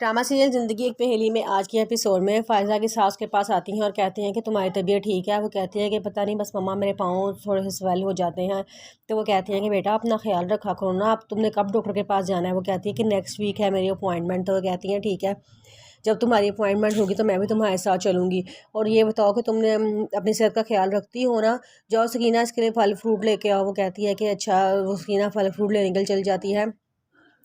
Drama serial ज़िंदगी एक पहेली में आज के एपिसोड में फ़ायज़ा की सास के पास आती हैं और कहती हैं कि तुम्हारी तबीयत ठीक है। वो कहती है कि पता नहीं बस मम्मा मेरे पाँव थोड़े से स्वेल हो जाते हैं। तो वो कहती हैं कि बेटा अपना ख्याल रखा करो ना, अब तुमने कब डॉक्टर के पास जाना है। वो कहती है कि नेक्स्ट वीक है मेरी अपॉइंटमेंट। तो वो कहती हैं ठीक है, जब तुम्हारी अपॉइंटमेंट होगी तो मैं भी तुम्हारे साथ चलूँगी। और ये बताओ कि तुमने अपनी सेहत का ख्याल रखती हो ना। जाओ सकीना इसके लिए फल फ्रूट लेके आओ। वो कहती है कि अच्छा। वो सकीना फल फ्रूट लेने के लिए चली जाती है।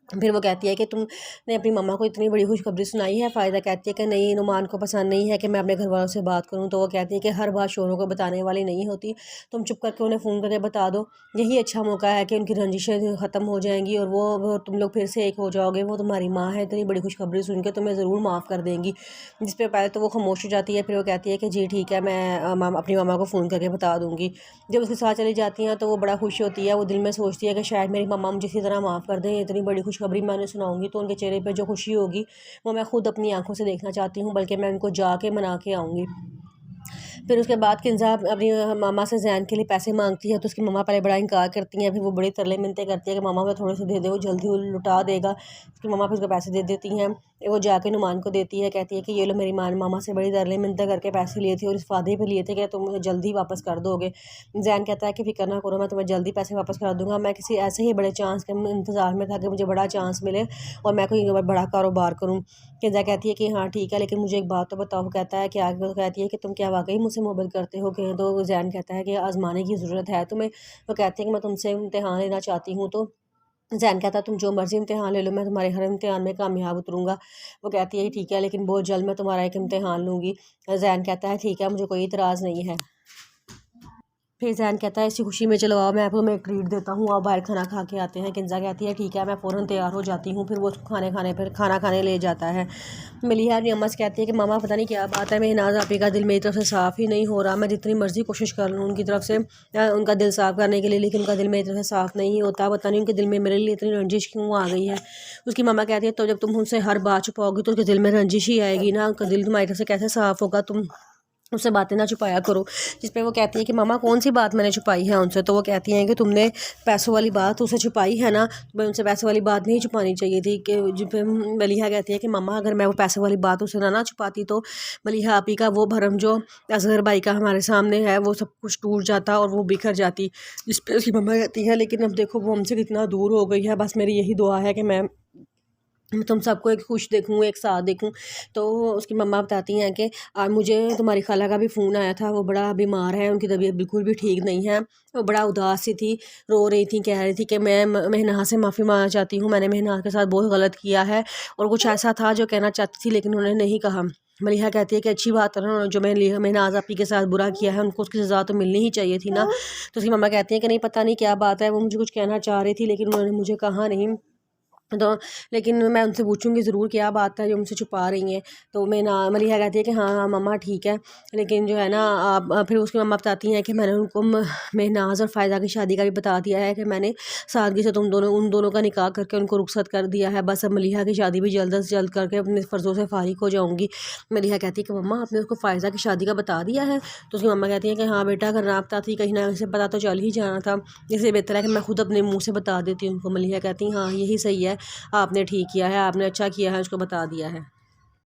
फिर वो कहती है कि तुमने अपनी मम्मा को इतनी बड़ी खुशखबरी सुनाई है। फ़ायदा कहती है कि नहीं, नुमान को पसंद नहीं है कि मैं अपने घर वालों से बात करूं। तो वो कहती है कि हर बात शोरों को बताने वाली नहीं होती, तुम चुप करके उन्हें फ़ोन करके बता दो। यही अच्छा मौका है कि उनकी रंजिशें ख़त्म हो जाएंगी और वो तुम लोग फिर से एक हो जाओगे। वो तुम्हारी माँ है, इतनी बड़ी खुशखबरी सुन के तुम्हें ज़रूर माफ़ कर देंगी। जिस पर पहले तो वो खामोश हो जाती है, फिर वो कहती है कि जी ठीक है, मैं अपनी मामा को फ़ोन करके बता दूँगी। जब उसके साथ चली जाती हैं तो वो बड़ा खुश होती है। वो दिल में सोचती है कि शायद मेरी मम्मा मुझे इसी तरह माफ़ कर दें। इतनी बड़ी खुशखबरी मैं उन्हें सुनाऊंगी तो उनके चेहरे पे जो खुशी होगी वो मैं खुद अपनी आंखों से देखना चाहती हूँ, बल्कि मैं उनको जाके मना के आऊँगी। फिर उसके बाद किंजा अपनी मामा से जैन के लिए पैसे मांगती है तो उसकी मम्मा पहले बड़ा इनकार करती हैं। फिर वो बड़ी तरले मिन्नतें करती है कि मामा मैं थोड़े से दे दे, वो जल्दी वो लुटा देगा। उसकी मम्मा फिर उसको पैसे दे देती हैं। वो जाके नुमान को देती है, कहती है कि ये लो, मेरी मामा से बड़ी तरले मिन्नतें करके पैसे लिए थे और इस वादे पे लिए थे कि तुम मुझे जल्दी वापस कर दोगे। जैन कहता है कि फिक्र ना करो, मैं तुम्हें जल्दी पैसे वापस करा दूंगा। मैं किसी ऐसे ही बड़े चांस के इंतज़ार में था कि मुझे बड़ा चांस मिले और मैं कोई बड़ा कारोबार करूँ। किंजा कहती है कि हाँ ठीक है, लेकिन मुझे एक बात तो बताओ। वो कहता है कि आगे वो कहती है कि तुम क्या वाकई मुझसे मोहब्बत करते हो कि? तो जैन कहता है कि आजमाने की ज़रूरत है तुम्हें। वो कहते हैं कि मैं तुमसे इम्तिहान लेना चाहती हूँ। तो जैन कहता है तुम जो मर्ज़ी इम्तिहान ले लो, मैं तुम्हारे हर इम्तिहान में कामयाब उतरूँगा। वो कहती है ठीक है, लेकिन बहुत जल्द मैं तुम्हारा एक इम्तिहान लूँगी। जैन कहता है ठीक है, मुझे कोई इतराज़ नहीं है। फिर जैन कहता है इसी खुशी में चलो आओ, मैं तुम्हें एक ट्रीट देता हूँ, आओ बाहर खाना खा के आते हैं। किंजा कहती है ठीक है, मैं फ़ौरन तैयार हो जाती हूँ। फिर वो खाना खाने ले जाता है। मलिहा नियमस कहती है कि मामा पता नहीं क्या बात है, मेहनाज आपी का दिल मेरी तरफ से साफ़ ही नहीं हो रहा। मैं जितनी मर्ज़ी कोशिश कर लूँ उनकी तरफ से उनका दिल साफ़ करने के लिए, लेकिन उनका दिल मेरी तरफ से साफ़ नहीं होता। पता नहीं उनके दिल में मेरे लिए इतनी रंजिश क्यों आ गई है। उसकी मामा कहती है तो जब तुम उनसे हर बात छुपाओगी तो उनके दिल में रंजिश ही आएगी ना, उनका दिल तुम्हारी तरफ से कैसे साफ़ होगा। तुम उससे बातें ना छुपाया करो। जिस पे वो कहती है कि मामा कौन सी बात मैंने छुपाई है उनसे। तो वो कहती हैं कि तुमने पैसों वाली बात उसे छुपाई है ना, तो उनसे पैसों वाली बात नहीं छुपानी चाहिए थी। कि जिन पे मलिहा कहती है कि मामा अगर मैं वो पैसों वाली बात उसे ना छुपाती तो मलिहा आपी का वो भरम जो असगर भाई का हमारे सामने है वो सब कुछ टूट जाता और वो बिखर जाती। जिस पे उसकी मम्मा कहती है लेकिन अब देखो वो हमसे कितना दूर हो गई है, बस मेरी यही दुआ है कि मैं तुम सबको एक खुश देखूँ, एक साथ देखूँ। तो उसकी मम्मा बताती हैं कि मुझे तुम्हारी खाला का भी फ़ोन आया था, वो बड़ा बीमार है, उनकी तबीयत बिल्कुल भी ठीक नहीं है। वो बड़ा उदास सी थी, रो रही थी, कह रही थी कि मैं मेहनाज से माफ़ी मांगना चाहती हूँ, मैंने मेहनाज के साथ बहुत गलत किया है। और कुछ ऐसा था जो कहना चाहती थी लेकिन उन्होंने नहीं कहा। मलिहा कहती है कि अच्छी बात है ना, जो मेहनाज आपी के साथ बुरा किया है उनको उसकी सज़ा तो मिलनी ही चाहिए थी ना। तो उसकी मम्मा कहती हैं कि नहीं पता नहीं क्या बात है, वो मुझे कुछ कहना चाह रही थी लेकिन उन्होंने मुझे कहा नहीं। तो लेकिन मैं उनसे पूछूंगी ज़रूर क्या बात है जो मुझसे छुपा रही हैं। तो मैं ना मलिहा कहती है कि हाँ हाँ मम्मा ठीक है, लेकिन जो है ना आप फिर उसकी मम्मा बताती हैं कि मैंने उनको मेहनाज और फ़ायदा की शादी का भी बता दिया है कि मैंने सादगी से उन दोनों का निकाह करके उनको रुखसत कर दिया है। बस अब मलिहा की शादी भी जल्द से जल्द करके अपने फ़र्ज़ों से फ़ारिग हो जाऊँगी। मलिहा कहती है कि मम्मा आपने उसको फ़ायदा की शादी का बता दिया है। तो उसकी मम्मा कहती है कि हाँ बेटा, अगर ना बताती कहीं ना कहीं से पता तो चल ही जाना था, इसलिए बेहतर है कि मैं खुद अपने मुँह से बता देती हूँ उनको। मलिहा कहती हाँ यही सही है, आपने ठीक किया है, आपने अच्छा किया है, उसको बता दिया है।